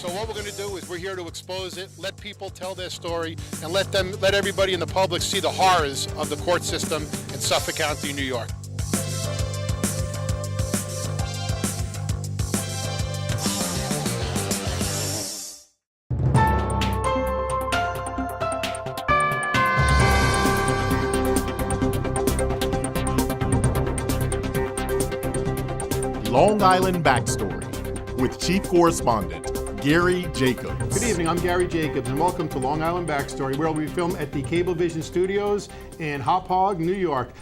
So what we're going to do is we're here to expose it, let people tell their story, and let everybody in the public see the horrors of the court system in Suffolk County, New York. Long Island Backstory with Chief Correspondent Gary Jacobs. Good evening, I'm Gary Jacobs, and welcome to Long Island Backstory, where we film at the Cablevision Studios in Hop Hog, New York.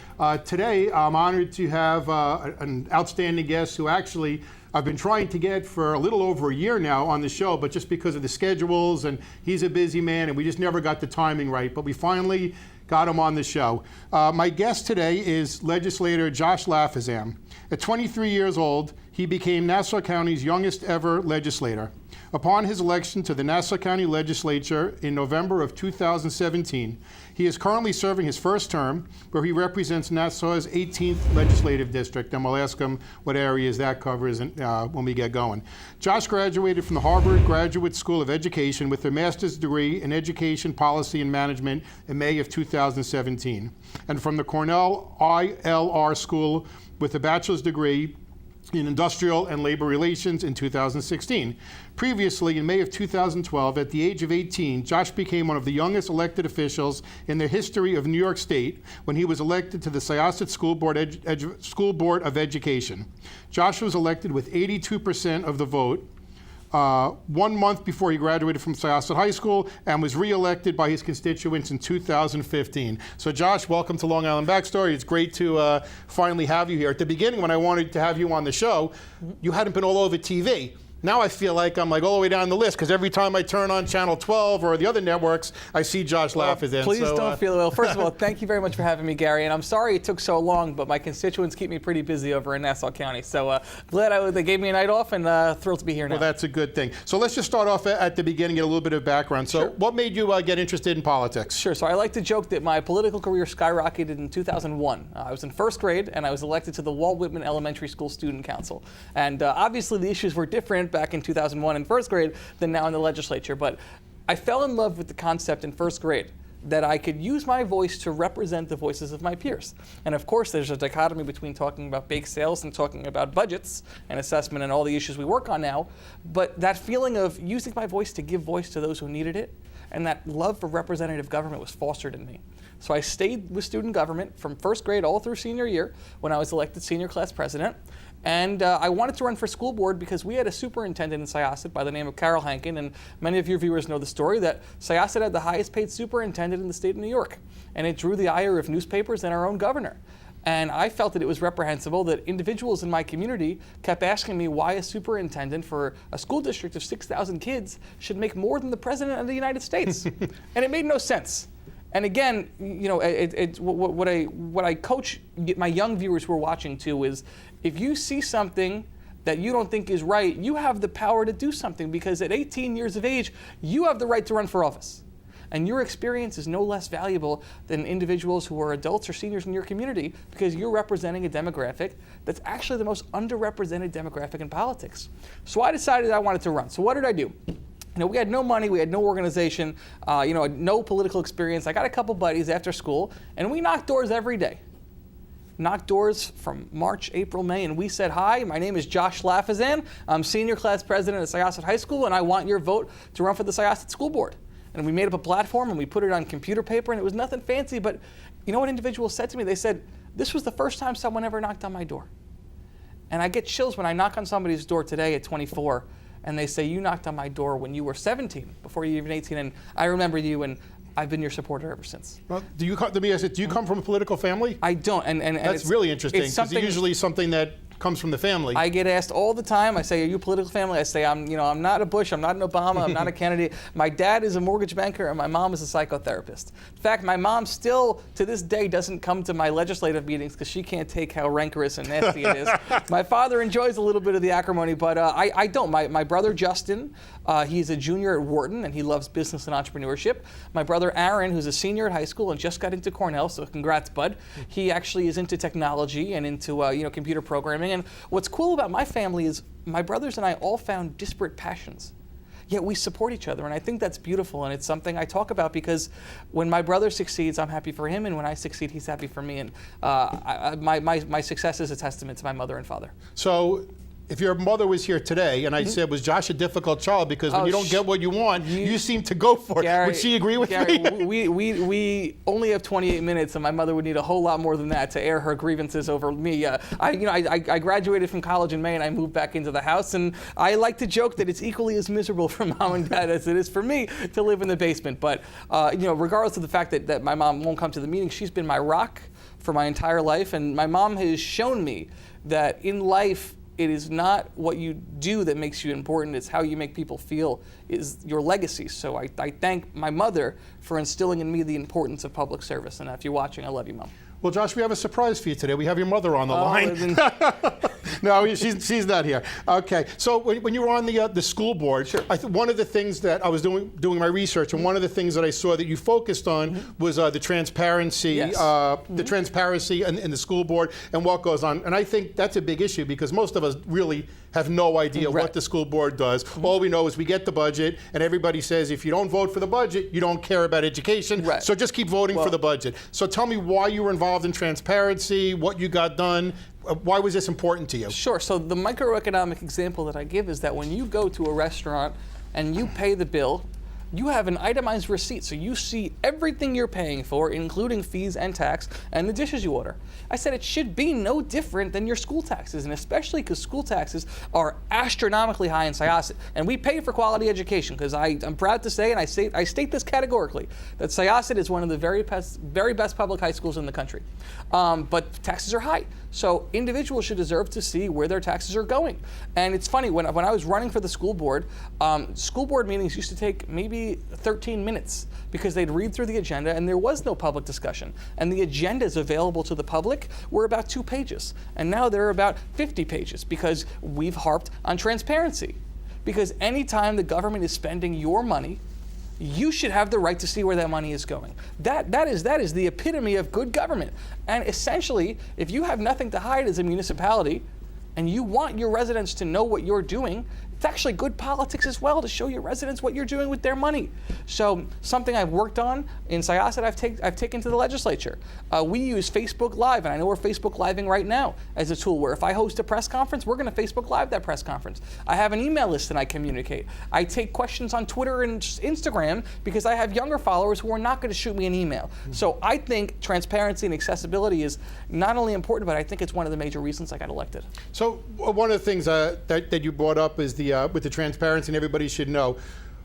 Today, I'm honored to have an outstanding guest who actually I've been trying to get for a little over a year now on the show, but just because of the schedules, and he's a busy man, and we just never got the timing right, but we finally got him on the show. My guest today is Legislator Josh Lafazan. At 23 years old, he became Nassau County's youngest ever legislator. Upon his election to the Nassau County Legislature in November of 2017, he is currently serving his first term, where he represents Nassau's 18th legislative district, and we'll ask him what areas that covers when we get going. Josh graduated from the Harvard Graduate School of Education with a master's degree in Education Policy and Management in May of 2017, and from the Cornell ILR School with a bachelor's degree in Industrial and Labor Relations in 2016. Previously, in May of 2012, at the age of 18, Josh became one of the youngest elected officials in the history of New York State when he was elected to the Syosset School Board of Education. Josh was elected with 82% of the vote 1 month before he graduated from Syosset High School and was re-elected by his constituents in 2015. So Josh, welcome to Long Island Backstory. It's great to finally have you here. At the beginning, when I wanted to have you on the show, you hadn't been all over TV. Now I feel like I'm all the way down the list, because every time I turn on Channel 12 or the other networks, I see Josh Lafazan. Please don't feel well. First of all, thank you very much for having me, Gary. And I'm sorry it took so long, but my constituents keep me pretty busy over in Nassau County. So glad they gave me a night off, and thrilled to be here now. Well, that's a good thing. So let's just start off at the beginning, get a little bit of background. So what made you get interested in politics? Sure. So I like to joke that my political career skyrocketed in 2001. I was in first grade, and I was elected to the Walt Whitman Elementary School Student Council. And obviously the issues were different back in 2001 in first grade than now in the legislature. But I fell in love with the concept in first grade that I could use my voice to represent the voices of my peers. And of course, there's a dichotomy between talking about bake sales and talking about budgets and assessment and all the issues we work on now. But that feeling of using my voice to give voice to those who needed it, and that love for representative government was fostered in me. So I stayed with student government from first grade all through senior year when I was elected senior class president. And I wanted to run for school board because we had a superintendent in Syosset by the name of Carol Hankin, and many of your viewers know the story that Syosset had the highest paid superintendent in the state of New York, and it drew the ire of newspapers and our own governor. And I felt that it was reprehensible that individuals in my community kept asking me why a superintendent for a school district of 6,000 kids should make more than the president of the United States. And it made no sense. And again, you know, what I coach my young viewers who are watching to is, if you see something that you don't think is right, you have the power to do something, because at 18 years of age, you have the right to run for office. And your experience is no less valuable than individuals who are adults or seniors in your community, because you're representing a demographic that's actually the most underrepresented demographic in politics. So I decided I wanted to run. So what did I do? You know, we had no money, we had no organization, no political experience. I got a couple buddies after school, and we knocked doors every day. Knocked doors from March, April, May, and we said, hi, my name is Josh Lafazan. I'm senior class president at Syosset High School, and I want your vote to run for the Syosset School Board. And we made up a platform, and we put it on computer paper, and it was nothing fancy, but you know what individuals said to me? They said, this was the first time someone ever knocked on my door. And I get chills when I knock on somebody's door today at 24, and they say, you knocked on my door when you were 17, before you were even 18, and I remember you, and I've been your supporter ever since. Well, do you come from a political family? I don't, and that's really interesting, because it's usually something that comes from the family. I get asked all the time. I say, "Are you a political family?" I say, "I'm not a Bush. I'm not an Obama. I'm not a Kennedy. My dad is a mortgage banker, and my mom is a psychotherapist." In fact, my mom still, to this day, doesn't come to my legislative meetings because she can't take how rancorous and nasty it is. My father enjoys a little bit of the acrimony, but I don't. My brother Justin, he's a junior at Wharton, and he loves business and entrepreneurship. My brother Aaron, who's a senior at high school and just got into Cornell, so congrats, bud. He actually is into technology and into computer programming. And what's cool about my family is my brothers and I all found disparate passions. yet we support each other. And I think that's beautiful, and it's something I talk about because when my brother succeeds, I'm happy for him, and when I succeed, he's happy for me. And my success is a testament to my mother and father. So, if your mother was here today and I said, was Josh a difficult child? Because when you don't get what you want, you seem to go for it. Gary, Would she agree with Gary, me? we only have 28 minutes, and my mother would need a whole lot more than that to air her grievances over me. I graduated from college in May, and I moved back into the house, and I like to joke that it's equally as miserable for mom and dad as it is for me to live in the basement. But regardless of the fact that my mom won't come to the meeting, she's been my rock for my entire life, and my mom has shown me that in life, it is not what you do that makes you important, it's how you make people feel is your legacy. So I thank my mother for instilling in me the importance of public service. And if you're watching, I love you, Mom. Well, Josh, we have a surprise for you today. We have your mother on the line. No, she's not here. Okay, so when you were on the school board, sure. One of the things that I was doing my research, and one of the things that I saw that you focused on was the transparency, yes. The transparency in the school board and what goes on. And I think that's a big issue because most of us really have no idea right. what the school board does. All we know is we get the budget, and everybody says if you don't vote for the budget, you don't care about education. Right. So just keep voting for the budget. So tell me why you were involved in transparency, what you got done. Why was this important to you? Sure. So the microeconomic example that I give is that when you go to a restaurant and you pay the bill, you have an itemized receipt, so you see everything you're paying for, including fees and tax, and the dishes you order. I said it should be no different than your school taxes, and especially because school taxes are astronomically high in Syosset, and we pay for quality education, because I'm proud to say, and I state this categorically, that Syosset is one of the very best public high schools in the country. But taxes are high, so individuals should deserve to see where their taxes are going. And it's funny, when I was running for the school board meetings used to take maybe 13 minutes because they'd read through the agenda and there was no public discussion. And the agendas available to the public were about 2 pages. And now they're about 50 pages because we've harped on transparency. Because anytime the government is spending your money, you should have the right to see where that money is going. That is the epitome of good government. And essentially, if you have nothing to hide as a municipality and you want your residents to know what you're doing, it's actually good politics as well to show your residents what you're doing with their money. So something I've worked on in Syosset, I've taken to the legislature. We use Facebook Live, and I know we're Facebook Living right now as a tool where if I host a press conference, we're going to Facebook Live that press conference. I have an email list that I communicate. I take questions on Twitter and Instagram because I have younger followers who are not going to shoot me an email. So I think transparency and accessibility is not only important, but I think it's one of the major reasons I got elected. So one of the things that you brought up is with the transparency, and everybody should know.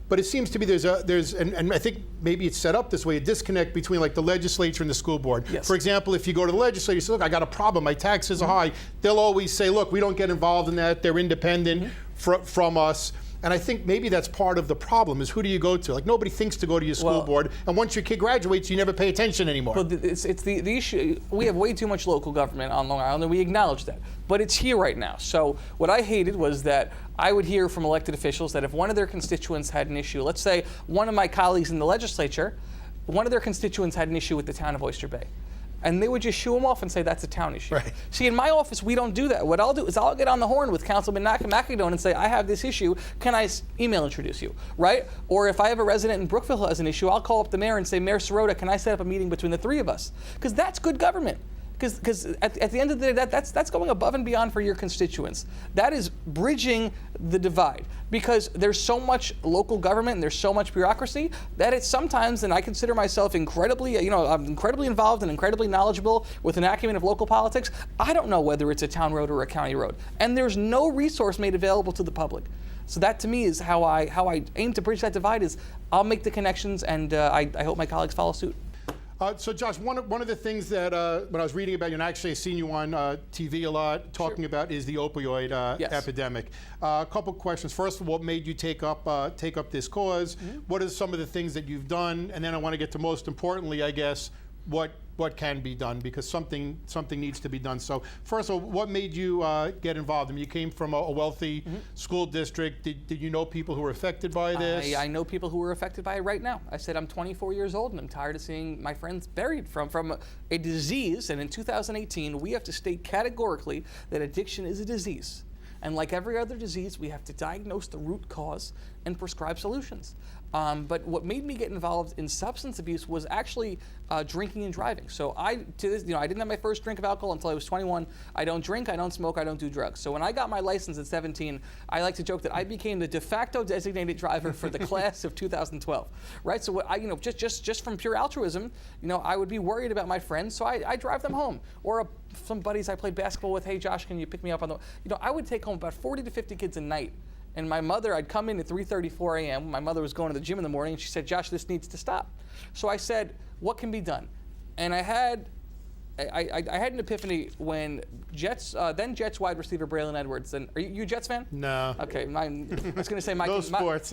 But it seems to me there's and I think maybe it's set up this way, a disconnect between like the legislature and the school board. Yes. For example, if you go to the legislature, you say, look, I got a problem, my taxes are high. They'll always say, look, we don't get involved in that. They're independent from us. And I think maybe that's part of the problem is who do you go to? Like nobody thinks to go to your school board, and once your kid graduates, you never pay attention anymore. Well, it's the issue. We have way too much local government on Long Island, and we acknowledge that. But it's here right now. So what I hated was that I would hear from elected officials that if one of their constituents had an issue, let's say one of my colleagues in the legislature, one of their constituents had an issue with the town of Oyster Bay. And they would just shoo them off and say that's a town issue. Right. See, in my office, we don't do that. What I'll do is I'll get on the horn with Councilman McAdone and say, I have this issue. Can I email introduce you, right? Or if I have a resident in Brookville who has an issue, I'll call up the mayor and say, Mayor Sirota, can I set up a meeting between the three of us? Because that's good government. Because at the end of the day, that's going above and beyond for your constituents. That is bridging the divide. Because there's so much local government and there's so much bureaucracy that it's sometimes, and I consider myself incredibly, I'm incredibly involved and incredibly knowledgeable with an acumen of local politics. I don't know whether it's a town road or a county road. And there's no resource made available to the public. So that to me is how I aim to bridge that divide is I'll make the connections and I hope my colleagues follow suit. So Josh, one of the things that when I was reading about you, and actually I've seen you on TV a lot talking about is the opioid epidemic. A couple questions. First of all, what made you take up this cause? What are some of the things that you've done? And then I want to get to most importantly, I guess, what can be done, because something needs to be done. So first of all, what made you get involved? I mean, you came from a wealthy school district. Did you know people who were affected by this? I know people who were affected by it right now. I said I'm 24 years old and I'm tired of seeing my friends buried from a disease. And in 2018, we have to state categorically that addiction is a disease. And like every other disease, we have to diagnose the root cause and prescribe solutions. But what made me get involved in substance abuse was actually drinking and driving. So I didn't have my first drink of alcohol until I was 21. I don't drink, I don't smoke, I don't do drugs. So when I got my license at 17, I like to joke that I became the de facto designated driver for the class of 2012, right? So what just from pure altruism, I would be worried about my friends, so I drive them home. Or some buddies I played basketball with, hey Josh, can you pick me up on the, I would take home about 40 to 50 kids a night. And my mother, I'd come in at 3:34 a.m. My mother was going to the gym in the morning, and she said, Josh, this needs to stop. So I said, what can be done? And I had an epiphany when then Jets wide receiver Braylon Edwards, and are you a Jets fan? No. Okay, I was going to say my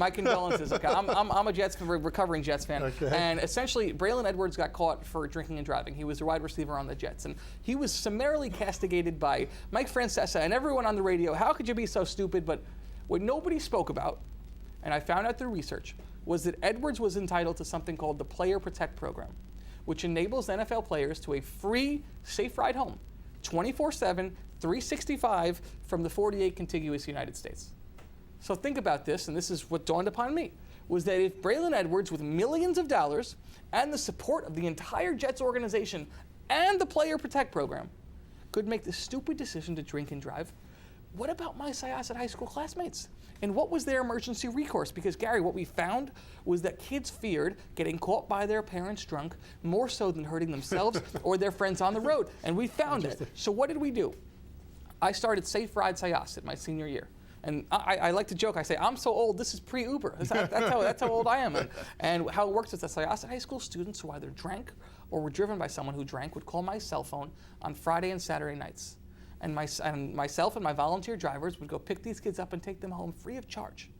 condolences. Okay, I'm a Jets fan, recovering Jets fan. Okay. And essentially, Braylon Edwards got caught for drinking and driving. He was the wide receiver on the Jets, and he was summarily castigated by Mike Francesa and everyone on the radio. How could you be so stupid? But what nobody spoke about, and I found out through research, was that Edwards was entitled to something called the Player Protect Program, which enables NFL players to a free, safe ride home, 24/7, 365 from the 48 contiguous United States. So think about this, and this is what dawned upon me, was that if Braylon Edwards, with millions of dollars and the support of the entire Jets organization and the Player Protect Program, could make the stupid decision to drink and drive, what about my Syosset High School classmates? And what was their emergency recourse? Because, Gary, what we found was that kids feared getting caught by their parents drunk more so than hurting themselves or their friends on the road. And we found it. So what did we do? I started Safe Ride Syosset my senior year. And I like to joke, I say, I'm so old, this is pre-Uber. That's how old I am. And how it works is that Syosset High School students who either drank or were driven by someone who drank would call my cell phone on Friday and Saturday nights. And myself and my volunteer drivers would go pick these kids up and take them home free of charge.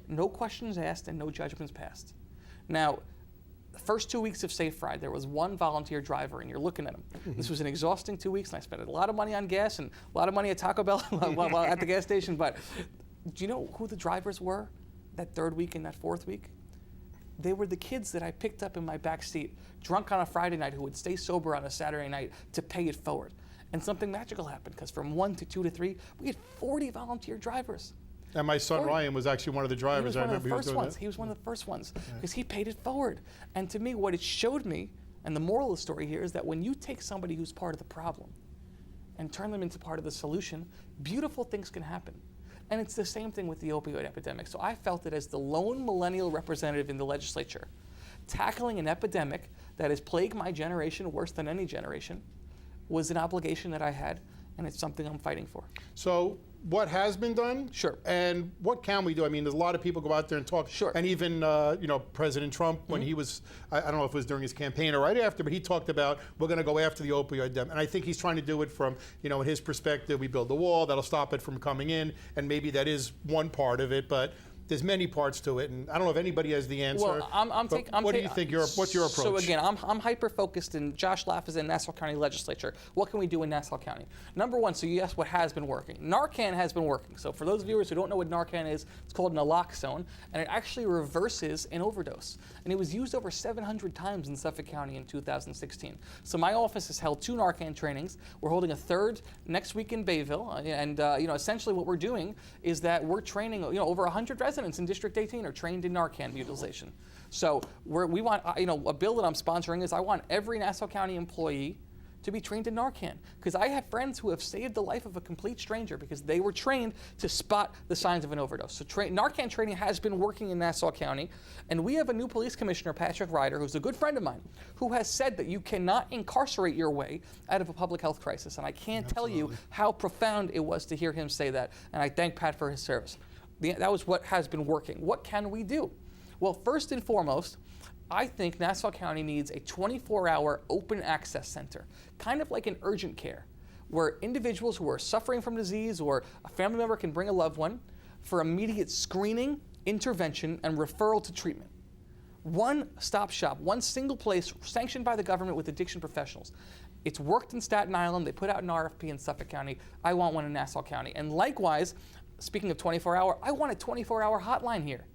No questions asked and no judgments passed. Now, the first 2 weeks of Safe Ride, there was one volunteer driver, and you're looking at him. This was an exhausting 2 weeks, and I spent a lot of money on gas and a lot of money at Taco Bell while at the gas station. But do you know who the drivers were that third week and that fourth week? They were the kids that I picked up in my back seat, drunk on a Friday night, who would stay sober on a Saturday night to pay it forward. And something magical happened, because from 1 to 2 to 3, we had 40 volunteer drivers. And my son Ryan was actually one of the drivers. He was one of the first ones. He was one of the first ones because he paid it forward. And to me, what it showed me, and the moral of the story here, is that when you take somebody who's part of the problem and turn them into part of the solution, beautiful things can happen. And it's the same thing with the opioid epidemic. So I felt that as the lone millennial representative in the legislature, tackling an epidemic that has plagued my generation worse than any generation was an obligation that I had, and it's something I'm fighting for. So what has been done? Sure. And what can we do? I mean, there's a lot of people go out there and talk. Sure. And even, President Trump, when he was, I don't know if it was during his campaign or right after, but he talked about, we're going to go after the opioid epidemic. And I think he's trying to do it from, in his perspective, we build a wall that'll stop it from coming in, and maybe that is one part of it, but there's many parts to it, and I don't know if anybody has the answer. Well, what do you think? What's your approach? So again, I'm hyper-focused in Josh Lafazan, Nassau County Legislature. What can we do in Nassau County? Number one, so you asked what has been working. Narcan has been working. So for those viewers who don't know what Narcan is, it's called naloxone, and it actually reverses an overdose. And it was used over 700 times in Suffolk County in 2016. So my office has held 2 Narcan trainings. We're holding a third next week in Bayville, and essentially what we're doing is that we're training, over 100 residents in District 18 are trained in Narcan utilization. So we want, a bill that I'm sponsoring is I want every Nassau County employee to be trained in Narcan, because I have friends who have saved the life of a complete stranger because they were trained to spot the signs of an overdose. So Narcan training has been working in Nassau County, and we have a new police commissioner, Patrick Ryder, who's a good friend of mine, who has said that you cannot incarcerate your way out of a public health crisis. And I can't tell you how profound it was to hear him say that, and I thank Pat for his service. That was what has been working. What can we do? Well, first and foremost, I think Nassau County needs a 24-hour open access center, kind of like an urgent care, where individuals who are suffering from disease or a family member can bring a loved one for immediate screening, intervention, and referral to treatment. One-stop shop, one single place sanctioned by the government with addiction professionals. It's worked in Staten Island. They put out an RFP in Suffolk County. I want one in Nassau County. And likewise, speaking of 24-hour, I want a 24-hour hotline here.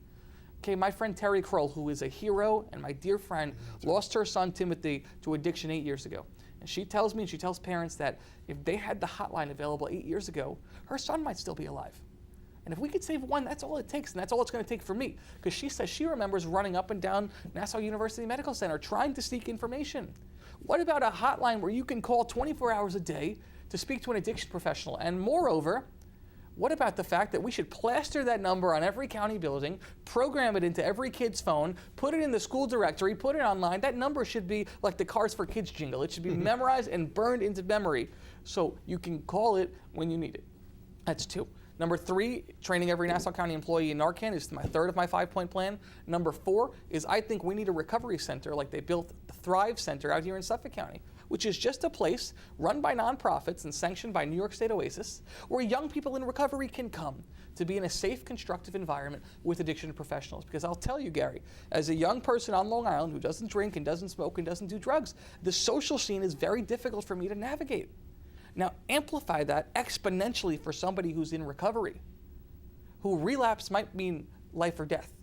Okay, my friend Terry Kroll, who is a hero and my dear friend, lost her son Timothy to addiction 8 years ago. And she tells me, and she tells parents that if they had the hotline available 8 years ago, her son might still be alive. And if we could save one, that's all it takes, and that's all it's going to take for me. Because she says she remembers running up and down Nassau University Medical Center trying to seek information. What about a hotline where you can call 24 hours a day to speak to an addiction professional? And moreover, what about the fact that we should plaster that number on every county building, program it into every kid's phone, put it in the school directory, put it online? That number should be like the Cars for Kids jingle. It should be memorized and burned into memory so you can call it when you need it. That's 2. Number 3, training every Nassau County employee in Narcan is my 3rd of my 5-point plan. Number 4 is I think we need a recovery center like they built the Thrive Center out here in Suffolk County, which is just a place run by nonprofits and sanctioned by New York State Oasis, where young people in recovery can come to be in a safe, constructive environment with addiction professionals. Because I'll tell you, Gary, as a young person on Long Island who doesn't drink and doesn't smoke and doesn't do drugs, the social scene is very difficult for me to navigate. Now, amplify that exponentially for somebody who's in recovery, who relapse might mean life or death.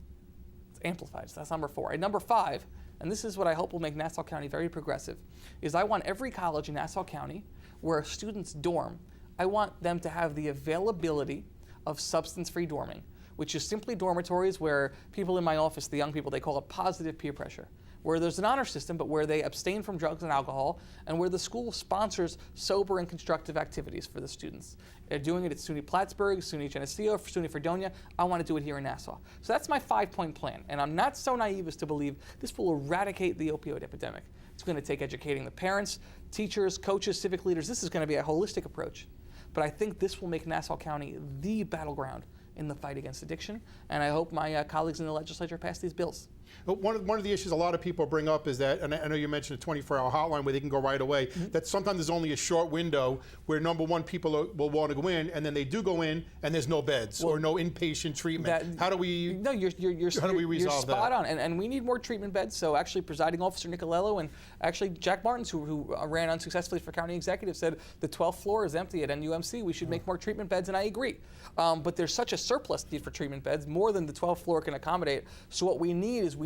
It's amplified, so that's number 4. And number 5, and this is what I hope will make Nassau County very progressive, is I want every college in Nassau County where a student's dorm, I want them to have the availability of substance-free dorming, which is simply dormitories where people in my office, the young people, they call it positive peer pressure, where there's an honor system, but where they abstain from drugs and alcohol, and where the school sponsors sober and constructive activities for the students. They're doing it at SUNY Plattsburgh, SUNY Geneseo, SUNY Fredonia. I want to do it here in Nassau. So that's my 5-point plan, and I'm not so naive as to believe this will eradicate the opioid epidemic. It's going to take educating the parents, teachers, coaches, civic leaders. This is going to be a holistic approach. But I think this will make Nassau County the battleground in the fight against addiction, and I hope my colleagues in the legislature pass these bills. One of the issues a lot of people bring up is that, and I know you mentioned a 24-hour hotline where they can go right away, that sometimes there's only a short window where, number one, people will want to go in, and then they do go in, and there's no beds or no inpatient treatment. How do we resolve you're spot that? on, and we need more treatment beds. So actually, Presiding Officer Nicolello and actually Jack Martins, who ran unsuccessfully for county executive, said the 12th floor is empty at NUMC. We should make more treatment beds, and I agree. But there's such a surplus need for treatment beds, more than the 12th floor can accommodate. So what we need is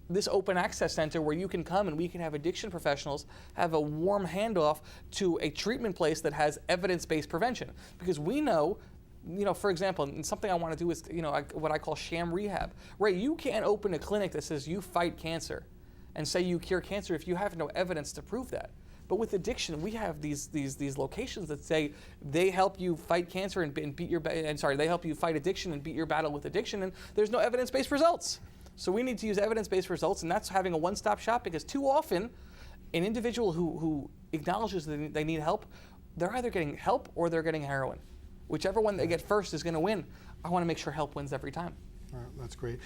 this open access center where you can come and we can have addiction professionals have a warm handoff to a treatment place that has evidence-based prevention. Because we know, for example, and something I want to do is, what I call sham rehab. Right, you can't open a clinic that says you fight cancer and say you cure cancer if you have no evidence to prove that. But with addiction, we have these locations that say they help you fight cancer and beat they help you fight addiction and beat your battle with addiction, and there's no evidence-based results. So we need to use evidence-based results, and that's having a one-stop shop, because too often an individual who acknowledges that they need help, they're either getting help or they're getting heroin. Whichever one they get first is going to win. I want to make sure help wins every time. All right, that's great.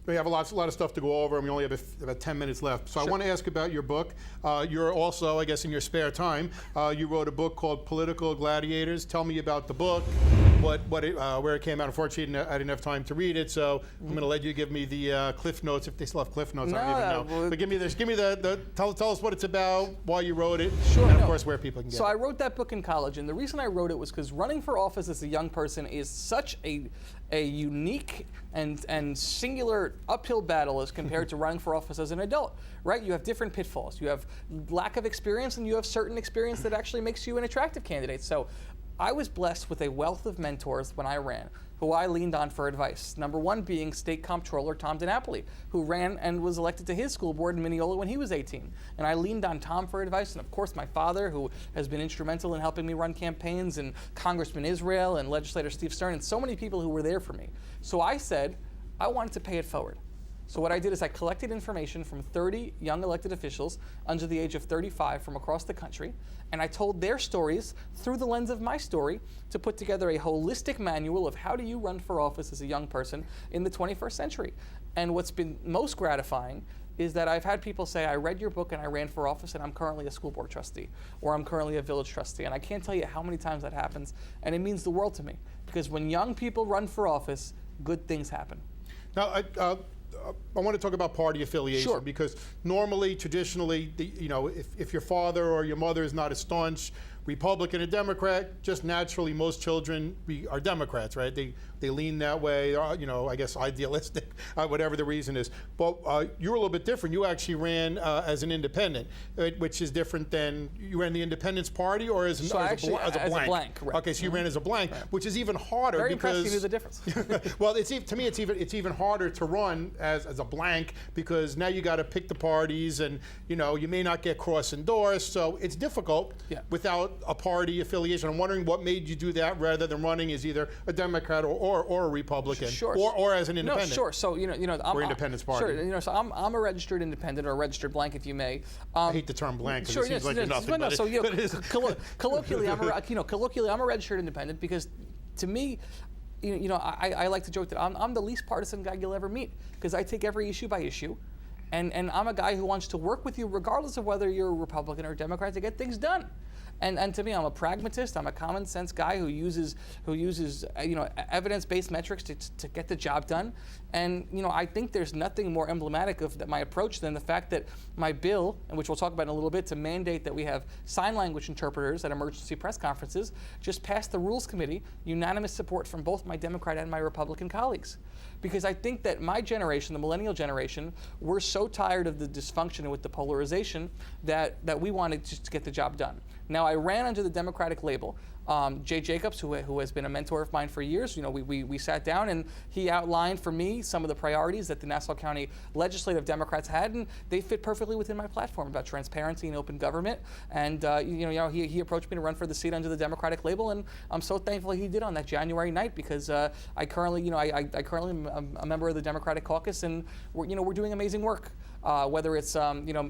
We have a lot of stuff to go over, and we only have about 10 minutes left. So sure. I want to ask about your book. You're also, I guess, in your spare time, you wrote a book called Political Gladiators. Tell me about the book, where it came out. Unfortunately, I didn't have time to read it, so I'm going to let you give me the Cliff Notes, if they still have Cliff Notes. I don't even know. But give me tell us what it's about, why you wrote it, sure, and of course where people can get it. So I wrote that book in college, and the reason I wrote it was because running for office as a young person is such a unique and singular uphill battle as compared to running for office as an adult, right? You have different pitfalls. You have lack of experience, and you have certain experience that actually makes you an attractive candidate. So I was blessed with a wealth of mentors when I ran, who I leaned on for advice. Number one being State Comptroller Tom DiNapoli, who ran and was elected to his school board in Mineola when he was 18. And I leaned on Tom for advice, and of course my father, who has been instrumental in helping me run campaigns, and Congressman Israel and Legislator Steve Stern, and so many people who were there for me. So I said, I wanted to pay it forward. So what I did is I collected information from 30 young elected officials under the age of 35 from across the country, and I told their stories through the lens of my story to put together a holistic manual of how do you run for office as a young person in the 21st century. And what's been most gratifying is that I've had people say, I read your book and I ran for office and I'm currently a school board trustee, or I'm currently a village trustee. And I can't tell you how many times that happens, and it means the world to me. Because when young people run for office, good things happen. Now, I want to talk about party affiliation, sure, because normally, traditionally, if your father or your mother is not as staunch Republican or Democrat, just naturally most children are Democrats, right? They lean that way, I guess idealistic, whatever the reason is. But you were a little bit different. You actually ran as an independent, which is different than, you ran the Independence Party or as a blank? Right. Okay, so you ran as a blank, which is even harder. Very because impressed you knew the difference. well, to me, it's even harder to run as a blank, because now you got to pick the parties, and you may not get cross-endorsed, so it's difficult without a party affiliation. I'm wondering what made you do that rather than running as either a Democrat or a Republican, or as an independent. No, sure. So or Independence Party. Sure. So I'm a registered independent, or a registered blank, if you may. I hate the term blank because it seems like nothing. No, so colloquially, I'm a registered independent because, to me, I like to joke that I'm the least partisan guy you'll ever meet, because I take every issue by issue, and I'm a guy who wants to work with you regardless of whether you're a Republican or a Democrat to get things done. And to me, I'm a pragmatist. I'm a common sense guy who uses evidence-based metrics to get the job done. And I think there's nothing more emblematic of my approach than the fact that my bill, and which we'll talk about in a little bit, to mandate that we have sign language interpreters at emergency press conferences, just passed the Rules Committee, unanimous support from both my Democrat and my Republican colleagues. Because I think that my generation, the millennial generation, we're so tired of the dysfunction and with the polarization that we wanted just to get the job done. Now, I ran under the Democratic label. Jay Jacobs, who has been a mentor of mine for years, we sat down and he outlined for me some of the priorities that the Nassau County Legislative Democrats had, and they fit perfectly within my platform about transparency and open government. And he approached me to run for the seat under the Democratic label, and I'm so thankful he did on that January night, because I currently am a member of the Democratic caucus, and we're doing amazing work. Whether it's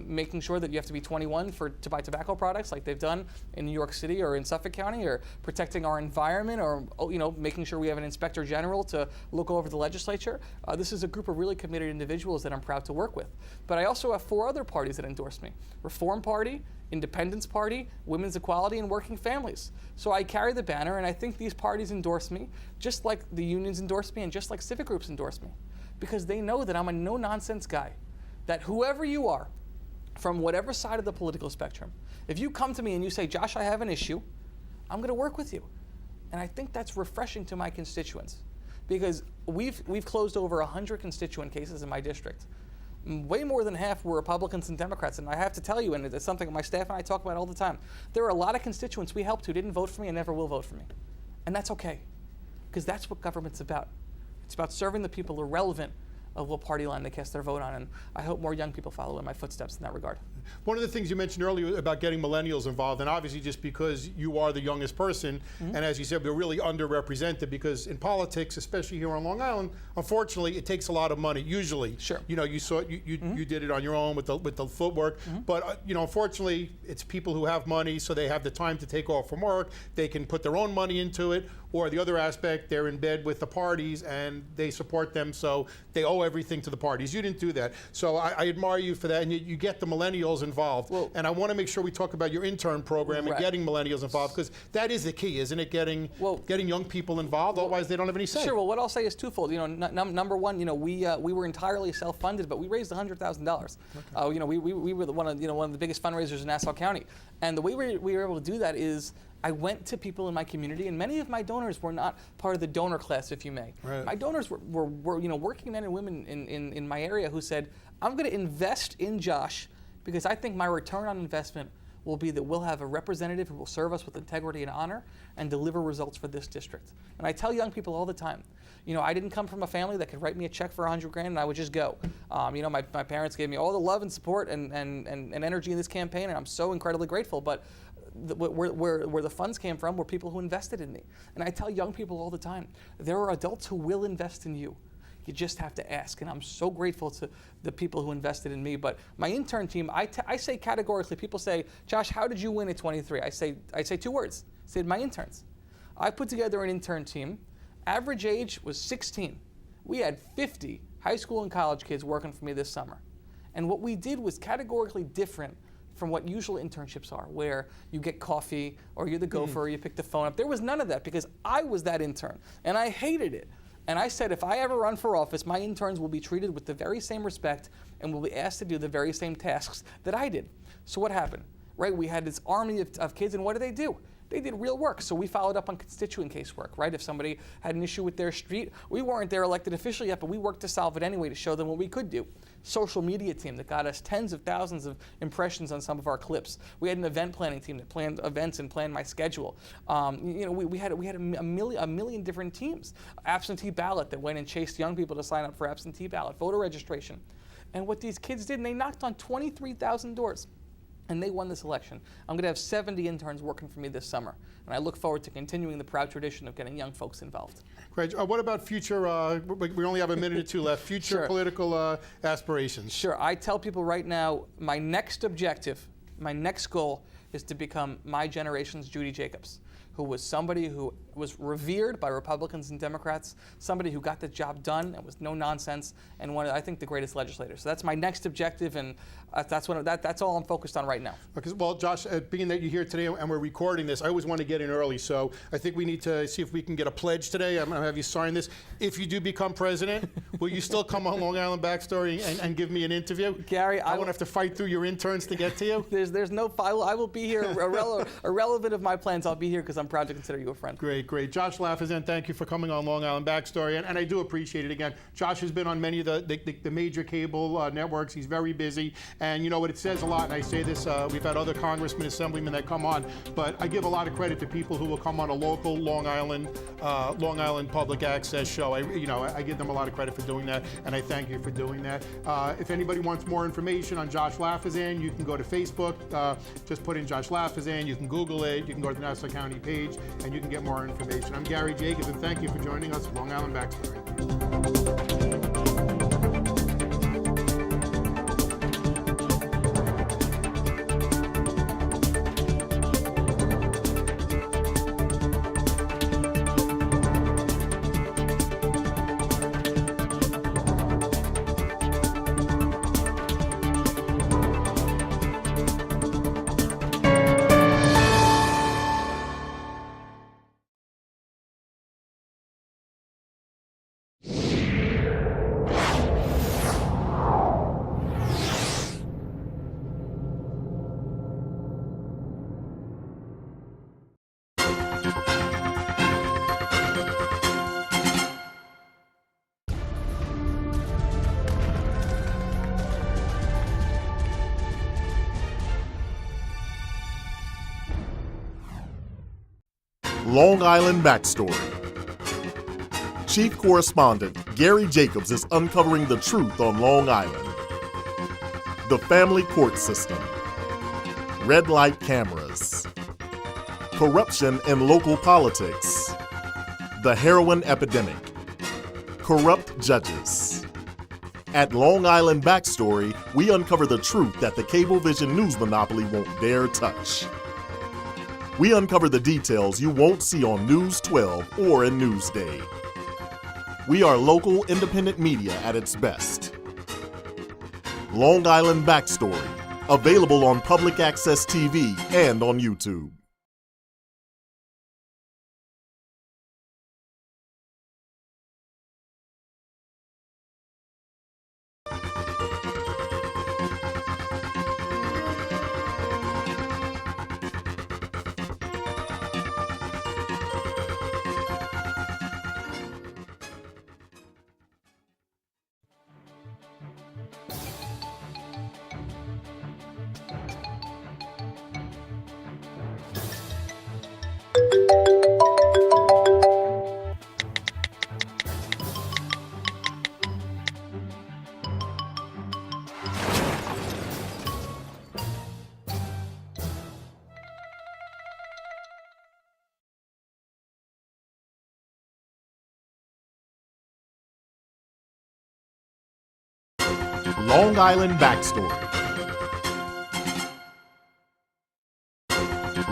making sure that you have to be 21 to buy tobacco products, like they've done in New York City or in Suffolk County, or protecting our environment, or making sure we have an inspector general to look over the legislature. This is a group of really committed individuals that I'm proud to work with. But I also have 4 other parties that endorse me: Reform Party, Independence Party, Women's Equality, and Working Families. So I carry the banner, and I think these parties endorse me just like the unions endorse me, and just like civic groups endorse me, because they know that I'm a no-nonsense guy. That whoever you are, from whatever side of the political spectrum, if you come to me and you say, Josh, I have an issue, I'm going to work with you. And I think that's refreshing to my constituents, because we've closed over 100 constituent cases in my district. Way more than half were Republicans and Democrats, and I have to tell you, and it's something my staff and I talk about all the time, there are a lot of constituents we helped who didn't vote for me and never will vote for me. And that's okay, because that's what government's about. It's about serving the people irrelevant of what party line they cast their vote on, and I hope more young people follow in my footsteps in that regard. One of the things you mentioned earlier about getting millennials involved, and obviously just because you are the youngest person, and as you said, we're really underrepresented, because in politics, especially here on Long Island, unfortunately, it takes a lot of money. Usually, sure. You did it on your own with the footwork, but unfortunately, it's people who have money, so they have the time to take off from work. They can put their own money into it, or the other aspect, they're in bed with the parties and they support them, so they owe everything to the parties. You didn't do that, so I admire you for that, and you get the millennials involved. Well, and I want to make sure we talk about your intern program and getting millennials involved, because that is the key, isn't it? Getting young people involved, otherwise they don't have any say. Sure. Well, what I'll say is twofold. Number one, we were entirely self-funded, but we raised $100,000. Okay. We were one of the biggest fundraisers in Nassau County, and the way we were able to do that is I went to people in my community, and many of my donors were not part of the donor class, if you may. Right. My donors were working men and women in my area who said, I'm going to invest in Josh because I think my return on investment will be that we'll have a representative who will serve us with integrity and honor and deliver results for this district. And I tell young people all the time, I didn't come from a family that could write me a check for $100,000 and I would just go. My parents gave me all the love and support and energy in this campaign, and I'm so incredibly grateful. But where the funds came from were people who invested in me. And I tell young people all the time, there are adults who will invest in you. You just have to ask, and I'm so grateful to the people who invested in me. But my intern team, I say categorically, people say, Josh, how did you win at 23? I say 2 words. I said, my interns. I put together an intern team. Average age was 16. We had 50 high school and college kids working for me this summer. And what we did was categorically different from what usual internships are, where you get coffee, or you're the gopher, or you pick the phone up. There was none of that, because I was that intern, and I hated it. And I said, if I ever run for office, my interns will be treated with the very same respect and will be asked to do the very same tasks that I did. So what happened? right? We had this army of kids, and what do? They did real work. So we followed up on constituent casework, right? If somebody had an issue with their street, we weren't their elected official yet, but we worked to solve it anyway to show them what we could do. Social media team that got us tens of thousands of impressions on some of our clips. We had an event planning team that planned events and planned my schedule. We had a million different teams. Absentee ballot that went and chased young people to sign up for absentee ballot, voter registration. And what these kids did, and they knocked on 23,000 doors. And they won this election. I'm going to have 70 interns working for me this summer. And I look forward to continuing the proud tradition of getting young folks involved. Great. What about future, we only have a minute or two left, future political aspirations? Sure. I tell people right now, my next objective, my next goal is to become my generation's Judy Jacobs, who was somebody who was revered by Republicans and Democrats, somebody who got the job done and was no nonsense, and one of, I think, the greatest legislators. So that's my next objective, and that's all I'm focused on right now. Okay, well, Josh, being that you're here today and we're recording this, I always want to get in early, so I think we need to see if we can get a pledge today. I'm going to have you sign this. If you do become president, will you still come on Long Island Backstory and give me an interview? Gary, I won't have to fight through your interns to get to you? There's no, I will be here, irrelevant of my plans, I'll be here because I'm proud to consider you a friend. Great. Josh Lafazan, thank you for coming on Long Island Backstory, and I do appreciate it. Again, Josh has been on many of the major cable networks. He's very busy, and you know what, it says a lot, and I say this, we've had other congressmen, assemblymen that come on, but I give a lot of credit to people who will come on a local Long Island public access show. I give them a lot of credit for doing that, and I thank you for doing that. If anybody wants more information on Josh Lafazan, you can go to Facebook, just put in Josh Lafazan, you can Google it, you can go to the Nassau County page, and you can get more information. I'm Gary Jacobs, and thank you for joining us, Long Island Backstory. Long Island Backstory. Chief Correspondent Gary Jacobs is uncovering the truth on Long Island. The family court system. Red light cameras. Corruption in local politics. The heroin epidemic. Corrupt judges. At Long Island Backstory, we uncover the truth that the Cablevision news monopoly won't dare touch. We uncover the details you won't see on News 12 or in Newsday. We are local independent media at its best. Long Island Backstory, available on public access TV and on YouTube. Long Island Backstory.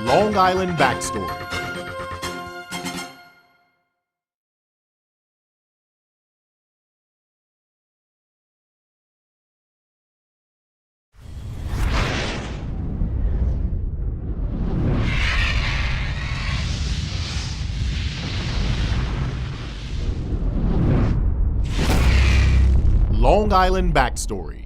Long Island Backstory. Long Island Backstory.